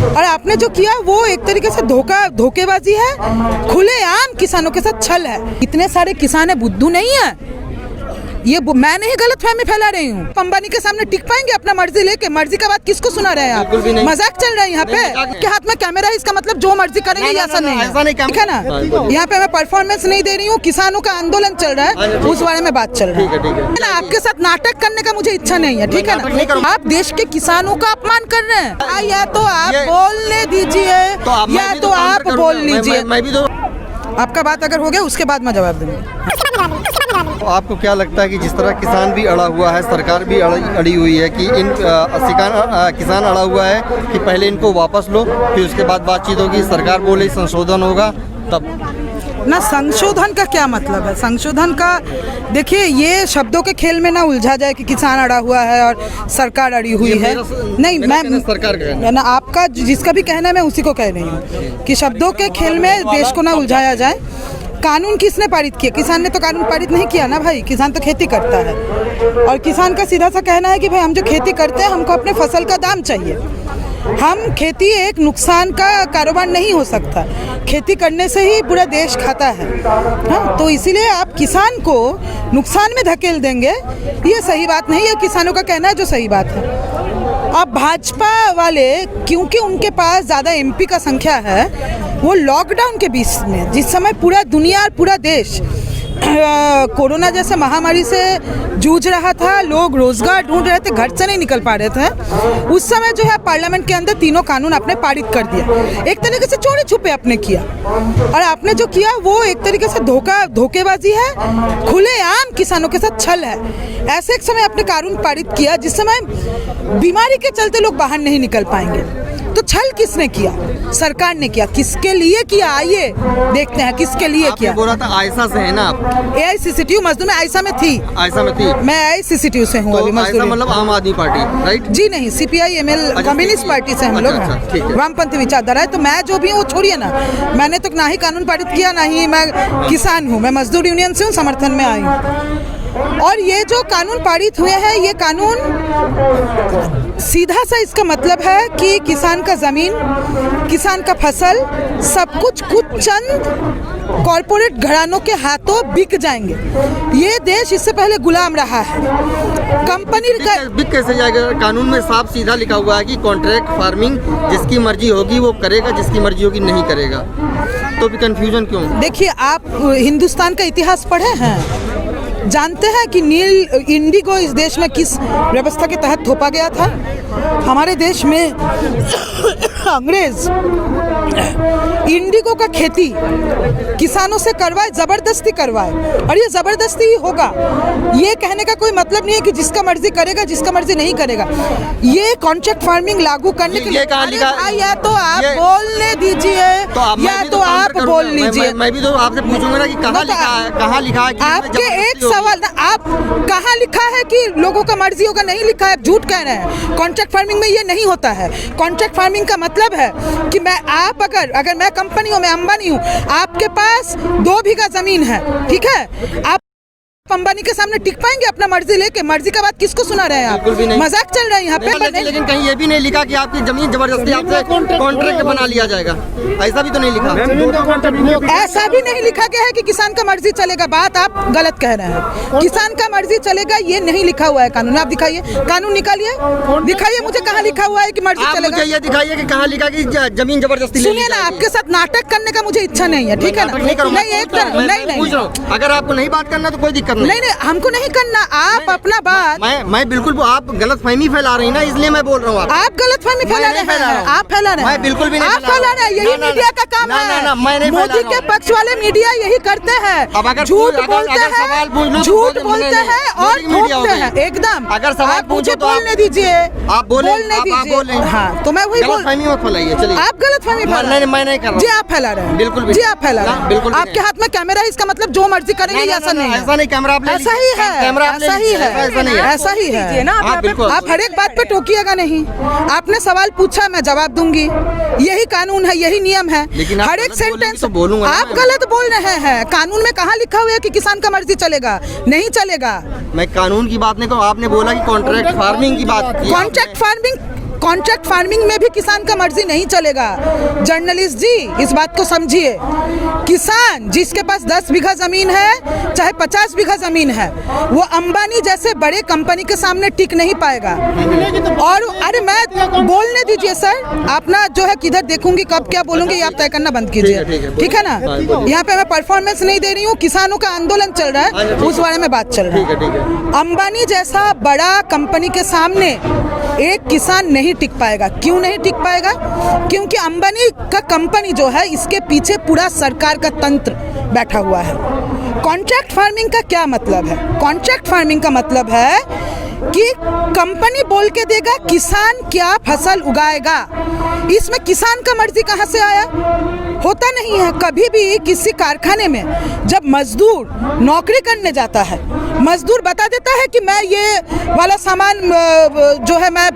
और आपने जो किया वो एक तरीके से धोखेबाजी है, खुलेआम किसानों के साथ छल है। इतने सारे किसान है, बुद्धू नहीं है ये, मैं नहीं गलतफहमी फैला रही हूँ। अंबानी के सामने टिक पाएंगे अपना मर्जी लेके? मर्जी का बात किसको सुना रहे हैं आप? मजाक चल रहा है यहाँ पे। के हाथ में कैमरा है, इसका मतलब जो मर्जी करेंगे ऐसा नहीं है, ठीक है ना? यहाँ पे मैं परफॉर्मेंस नहीं दे रही हूँ, किसानों का आंदोलन चल रहा है, उस बारे में बात चल रही है ना। आपके साथ नाटक करने का मुझे इच्छा नहीं है, ठीक है ना? आप देश के किसानों का अपमान कर रहे हैं। या तो आप बोलने दीजिए या तो आप बोल लीजिए। आपका बात अगर हो गया उसके बाद मैं जवाब दूंगी। आपको क्या लगता है कि जिस तरह किसान भी अड़ा हुआ है, सरकार भी अड़ी हुई है कि इन किसान अड़ा हुआ है कि पहले इनको वापस लो, फिर उसके बाद बातचीत होगी, सरकार बोले संशोधन होगा तब ना? संशोधन का क्या मतलब है? संशोधन का देखिए, ये शब्दों के खेल में ना उलझा जाए कि किसान अड़ा हुआ है और सरकार अड़ी हुई है। नहीं, मैं सरकार का ना, आपका जिसका भी कहना है मैं उसी को कह रही हूँ कि शब्दों के खेल में देश को ना उलझाया जाए। कानून किसने पारित किया? किसान ने तो कानून पारित नहीं किया ना भाई। किसान तो खेती करता है और किसान का सीधा सा कहना है कि भाई हम जो खेती करते हैं हमको अपने फसल का दाम चाहिए। हम खेती एक नुकसान का कारोबार नहीं हो सकता, खेती करने से ही पूरा देश खाता है। हाँ, तो इसीलिए आप किसान को नुकसान में धकेल देंगे, ये सही बात नहीं है। किसानों का कहना है जो सही बात है। अब भाजपा वाले, क्योंकि उनके पास ज़्यादा एमपी का संख्या है, वो लॉकडाउन के बीच में जिस समय पूरा दुनिया और पूरा देश कोरोना जैसे महामारी से जूझ रहा था, लोग रोजगार ढूंढ रहे थे, घर से नहीं निकल पा रहे थे, उस समय जो है पार्लियामेंट के अंदर तीनों कानून आपने पारित कर दिया। एक तरीके से चोरी छुपे आपने किया, और आपने जो किया वो एक तरीके से धोखेबाजी है, खुलेआम किसानों के साथ छल है। ऐसे एक समय आपने कानून पारित किया जिस समय बीमारी के चलते लोग बाहर नहीं निकल पाएंगे। तो छल किसने किया? सरकार ने किया। किसके लिए किया? आइए देखते हैं किसके लिए किया। बोला था आयशा से है ना आप? AICCTU मजदूर में आयशा में थी। आयशा में थी? मैं AICCTU से हूँ अभी मजदूर। मतलब आम आदमी पार्टी, राइट? जी नहीं, CPI-ML कम्युनिस्ट पार्टी से हम लोग, वामपंथी विचारधारा है। तो मैं जो भी हूँ वो छोड़िए ना, मैंने तो ना ही कानून पारित किया ना ही मैं किसान हूँ, मैं मजदूर यूनियन से हूँ, समर्थन में आई हूँ। और ये जो कानून पारित हुए हैं, ये कानून सीधा सा इसका मतलब है कि किसान का जमीन, किसान का फसल, सब कुछ चंद कॉरपोरेट घरानों के हाथों बिक जाएंगे। ये देश इससे पहले गुलाम रहा है। कंपनी बिक कैसे जाएगा? कानून में साफ सीधा लिखा हुआ है कि कॉन्ट्रैक्ट फार्मिंग जिसकी मर्जी होगी वो करेगा, जिसकी मर्जी होगी नहीं करेगा। तो भी कंफ्यूजन क्यों? देखिए, आप हिंदुस्तान का इतिहास पढ़े हैं, जानते हैं कि नील इंडिगो इस देश में किस व्यवस्था के तहत थोपा गया था? हमारे देश में अंग्रेज इंडिगो का खेती किसानों से करवाए, जबरदस्ती करवाए, और ये जबरदस्ती ही होगा। ये कहने का कोई मतलब नहीं है कि जिसका मर्जी करेगा, जिसका मर्जी नहीं करेगा। ये कॉन्ट्रैक्ट फार्मिंग लागू करने के लिए या तो आप बोलने दीजिए या तो आप बोल लीजिए। मैं भी तो आपसे पूछूंगा ना कि कहाँ लिखा है, कहाँ लिखा है? आपके एक सवाल ना, आप कहाँ लिखा है कि लोगों का मर्जी होगा? नहीं लिखा है, झूठ कह रहे हैं। कॉन्ट्रैक्ट फार्मिंग में ये नहीं होता है। कॉन्ट्रैक्ट फार्मिंग का मतलब है कि आप अगर मैं कंपनी हूँ, मैं अंबानी हूँ, आपके पास 2 बीघा जमीन है, ठीक है, आप अंबानी के सामने टिक पाएंगे अपना मर्जी लेके? मर्जी का बात किसको सुना रहे हैं आप? मजाक चल रहा है यहाँ पे। लेकिन कहीं ये भी नहीं लिखा कि आपकी जमीन जबरदस्ती आपसे कॉन्ट्रैक्ट बना लिया जाएगा, ऐसा भी तो नहीं लिखा। ऐसा भी नहीं लिखा गया है कि किसान का मर्जी चलेगा। बात आप गलत कह रहे हैं। किसान का मर्जी चलेगा ये नहीं लिखा हुआ है कानून। आप दिखाइए, कानून निकालिए, दिखाइए मुझे कहाँ लिखा हुआ है कि मर्जी चलेगा। ये दिखाइए कि कहाँ लिखा कि जमीन जबरदस्ती। सुनिए ना, आपके साथ नाटक करने का मुझे इच्छा नहीं है, ठीक है ना? नहीं, अगर आपको नहीं बात करना तो कोई दिक्कत नहीं, हमको नहीं करना। आप अपना बात, मैं बिल्कुल, आप गलतफहमी फैला रही ना, इसलिए मैं बोल रहा हूँ। आप गलतफहमी फैला रहे हैं, आप फैला रहे हैं। मैं बिल्कुल भी नहीं आप फैला रहे हैं, यही मीडिया का काम है। मोदी के पक्ष वाले मीडिया यही करते हैं, झूठ बोलते हैं और थोपते हैं एकदम। अगर सवाल मुझे बोलने दीजिए, आप बोलने दीजिए। हाँ, तो मैं वही बोल, मत फैलाइए। चलिए, आप गलतफहमी मैं नहीं कर रहा। जी आप फैला रहे हैं, बिल्कुल जी आप फैला रहे हैं। बिल्कुल, आपके हाथ में कैमरा है, इसका मतलब जो मर्जी करेंगे, ऐसा नहीं है। ऐसा नहीं, कैमरा ऐसा ही है, ऐसा ही है, ऐसा ही है ना। आप हर एक बात पे टोकिएगा नहीं। आपने सवाल पूछा, मैं जवाब दूंगी। यही कानून है, यही नियम है। हर एक सेंटेंस आप गलत बोल रहे हैं। कानून में कहाँ लिखा हुआ है कि किसान का मर्जी चलेगा? नहीं चलेगा। मैं कानून की बात नहीं कहूँ, आपने बोला कि कॉन्ट्रैक्ट फार्मिंग की बात की। कॉन्ट्रैक्ट फार्मिंग कॉन्ट्रैक्ट फार्मिंग में भी किसान का मर्जी नहीं चलेगा। जर्नलिस्ट जी इस बात को समझिए, किसान जिसके पास 10 बीघा जमीन है चाहे 50 बीघा जमीन है, वो अंबानी जैसे बड़े कंपनी के सामने टिक नहीं पाएगा। और अरे मैं बोलने दीजिए सर, आप ना जो है किधर देखूंगी कब क्या बोलूंगी ये आप तय करना बंद कीजिए, ठीक है ना। यहाँ पे मैं परफॉर्मेंस नहीं दे रही हूँ, किसानों का आंदोलन चल रहा है उस बारे में बात चल रही है। अंबानी जैसा बड़ा कंपनी के सामने एक किसान नहीं टिक पाएगा। क्यों नहीं टिक पाएगा? क्योंकि अंबानी का कंपनी जो है इसके पीछे पूरा सरकार का तंत्र बैठा हुआ है। कॉन्ट्रैक्ट फार्मिंग का क्या मतलब है? कॉन्ट्रैक्ट फार्मिंग का मतलब है कि कंपनी बोल के देगा किसान क्या फसल उगाएगा। इसमें किसान का मर्जी कहाँ से आया? होता नहीं है। कभी भी किसी कारखाने में जब मजदूर नौकरी करने जाता है, मजदूर बता देता है कि मैं ये वाला सामान जो है मैं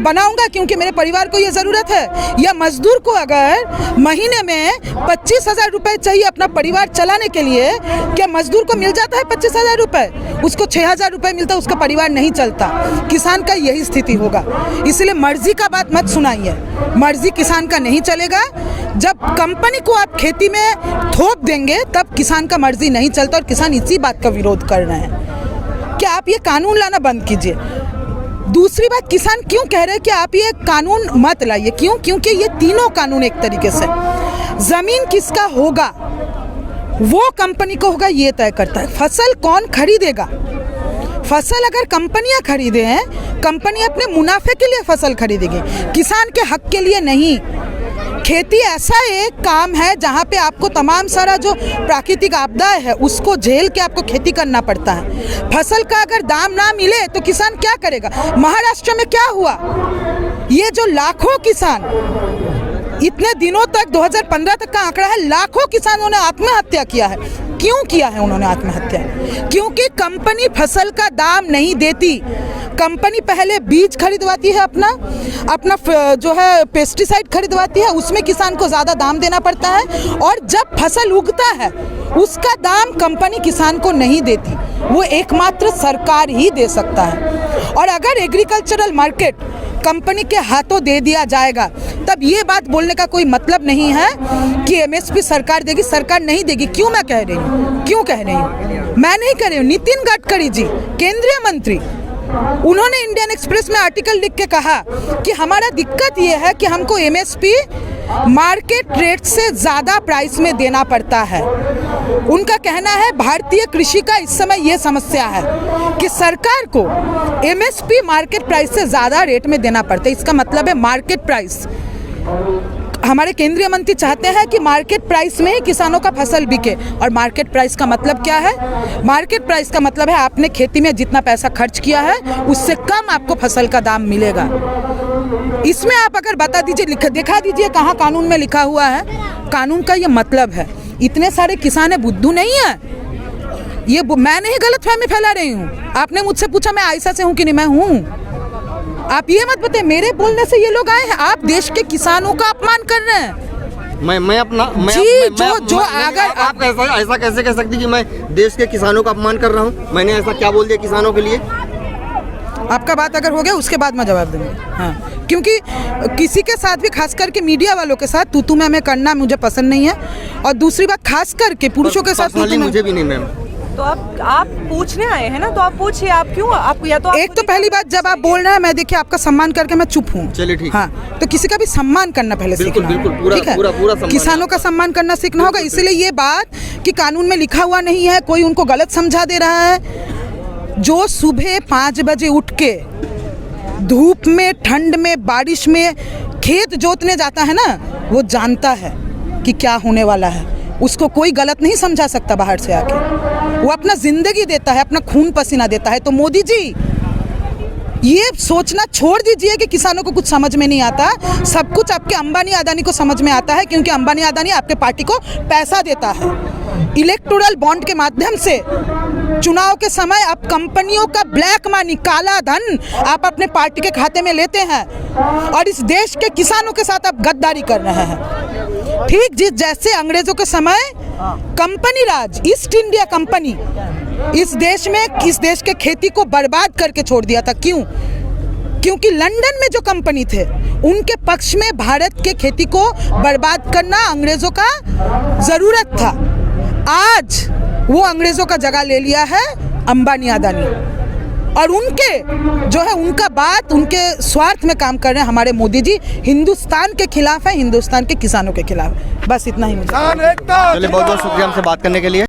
बनाऊंगा क्योंकि मेरे परिवार को ये ज़रूरत है। या मजदूर को अगर महीने में 25,000 रुपये चाहिए अपना परिवार चलाने के लिए, क्या मजदूर को मिल जाता है 25,000 रुपये? उसको 6,000 रुपये मिलता है, उसका परिवार नहीं चलता। किसान का यही स्थिति होगा। इसलिए मर्जी का बात मत सुनाइए, मर्जी किसान का नहीं चलेगा। जब कंपनी को आप खेती में थोप देंगे तब किसान का मर्जी नहीं चलता, और किसान इसी बात का विरोध कर रहे हैं कि आप ये कानून लाना बंद कीजिए। दूसरी बात, किसान क्यों कह रहे हैं कि आप ये कानून मत लाइए? क्यों? क्योंकि ये तीनों कानून एक तरीके से जमीन किसका होगा वो कंपनी को होगा ये तय करता है। फसल कौन खरीदेगा? फसल अगर कंपनियां खरीदे हैं, कंपनी अपने मुनाफे के लिए फसल खरीदेगी, किसान के हक के लिए नहीं। खेती ऐसा एक काम है जहाँ पे आपको तमाम सारा जो प्राकृतिक आपदाएं है उसको झेल के आपको खेती करना पड़ता है। फसल का अगर दाम ना मिले तो किसान क्या करेगा? महाराष्ट्र में क्या हुआ? ये जो लाखों किसान इतने दिनों तक 2015 तक का आंकड़ा है, लाखों किसानों ने आत्महत्या किया है। क्यों किया है उन्होंने आत्महत्या? क्योंकि कंपनी फसल का दाम नहीं देती। कंपनी पहले बीज खरीदवाती है, अपना जो है पेस्टिसाइड खरीदवाती है, उसमें किसान को ज़्यादा दाम देना पड़ता है, और जब फसल उगता है उसका दाम कंपनी किसान को नहीं देती, वो एकमात्र सरकार ही दे सकता है। और अगर एग्रीकल्चरल मार्केट कंपनी के हाथों दे दिया जाएगा तब ये बात बोलने का कोई मतलब नहीं है कि एमएसपी सरकार देगी। सरकार नहीं देगी। क्यों मैं कह रही हूँ? क्यों कह रही हूँ? मैं नहीं कह रही हूँ, नितिन गडकरी जी केंद्रीय मंत्री, उन्होंने इंडियन एक्सप्रेस में आर्टिकल लिख के कहा कि हमारा दिक्कत ये है कि हमको एमएसपी मार्केट रेट से ज़्यादा प्राइस में देना पड़ता है। उनका कहना है भारतीय कृषि का इस समय ये समस्या है कि सरकार को एमएसपी मार्केट प्राइस से ज़्यादा रेट में देना पड़ता है। इसका मतलब है मार्केट प्राइस। हमारे केंद्रीय मंत्री चाहते हैं कि मार्केट प्राइस में ही किसानों का फसल बिके। और मार्केट प्राइस का मतलब क्या है? मार्केट प्राइस का मतलब है आपने खेती में जितना पैसा खर्च किया है उससे कम आपको फसल का दाम मिलेगा। इसमें आप अगर बता दीजिए, दिखा दीजिए कहाँ कानून में लिखा हुआ है। कानून का ये मतलब है। इतने सारे किसान है, बुद्धू नहीं है ये। मैं नहीं गलतफहमी फैला रही हूँ। आपने मुझसे पूछा मैं आयशा से हूँ कि नहीं, मैं हूँ। आप ये मत बताइए मेरे बोलने से ये लोग आए हैं। आप देश के किसानों का अपमान कर रहे हैं। मैं अपना आप ऐसा कैसे कह सकती कि मैं देश के किसानों का अपमान कर रहा हूँ? मैंने ऐसा क्या बोल दिया किसानों के लिए? आपका बात अगर हो गया उसके बाद मैं जवाब दूंगी। हाँ, क्योंकि किसी के साथ भी, खास करके मीडिया वालों के साथ तू मैं करना मुझे पसंद नहीं है। और दूसरी बात, खास करके पुरुषों के साथ मुझे भी नहीं मैम। तो आप पूछने आए हैं ना, तो आप पूछिए। आप क्यों आप या तो आप एक तो पहली बात, जब आप बोल रहे हैं मैं देखिए आपका सम्मान करके मैं चुप हूँ। चलिए ठीक। हाँ, तो किसी का भी सम्मान करना पहले सीखना। बिल्कुल पूरा किसानों का सम्मान करना सीखना होगा। इसलिए ये बात कि कानून में लिखा हुआ नहीं है, कोई उनको गलत समझा दे रहा है। जो सुबह 5 बजे उठ के धूप में, ठंड में, बारिश में खेत जोतने जाता है ना, वो जानता है कि क्या होने वाला है। उसको कोई गलत नहीं समझा सकता बाहर से आके। वो अपना जिंदगी देता है, अपना खून पसीना देता है। तो मोदी जी ये सोचना छोड़ दीजिए कि किसानों को कुछ समझ में नहीं आता। सब कुछ आपके अंबानी अदानी को समझ में आता है, क्योंकि अंबानी अदानी आपके पार्टी को पैसा देता है। इलेक्टोरल बॉन्ड के माध्यम से चुनाव के समय आप कंपनियों का ब्लैक मनी, काला धन आप अपने पार्टी के खाते में लेते हैं, और इस देश के किसानों के साथ आप गद्दारी कर रहे हैं। ठीक जैसे अंग्रेजों के समय कंपनी राज, ईस्ट इंडिया कंपनी इस देश के खेती को बर्बाद करके छोड़ दिया था। क्यों? क्योंकि लंदन में जो कंपनी थे उनके पक्ष में भारत के खेती को बर्बाद करना अंग्रेजों का ज़रूरत था। आज वो अंग्रेजों का जगह ले लिया है अंबानी अदानी, और उनके जो है उनका बात उनके स्वार्थ में काम कर रहे हैं हमारे मोदी जी। हिंदुस्तान के खिलाफ है, हिंदुस्तान के किसानों के खिलाफ। बस इतना ही मुझे। चलिए, बहुत बहुत शुक्रिया हमसे बात करने के लिए।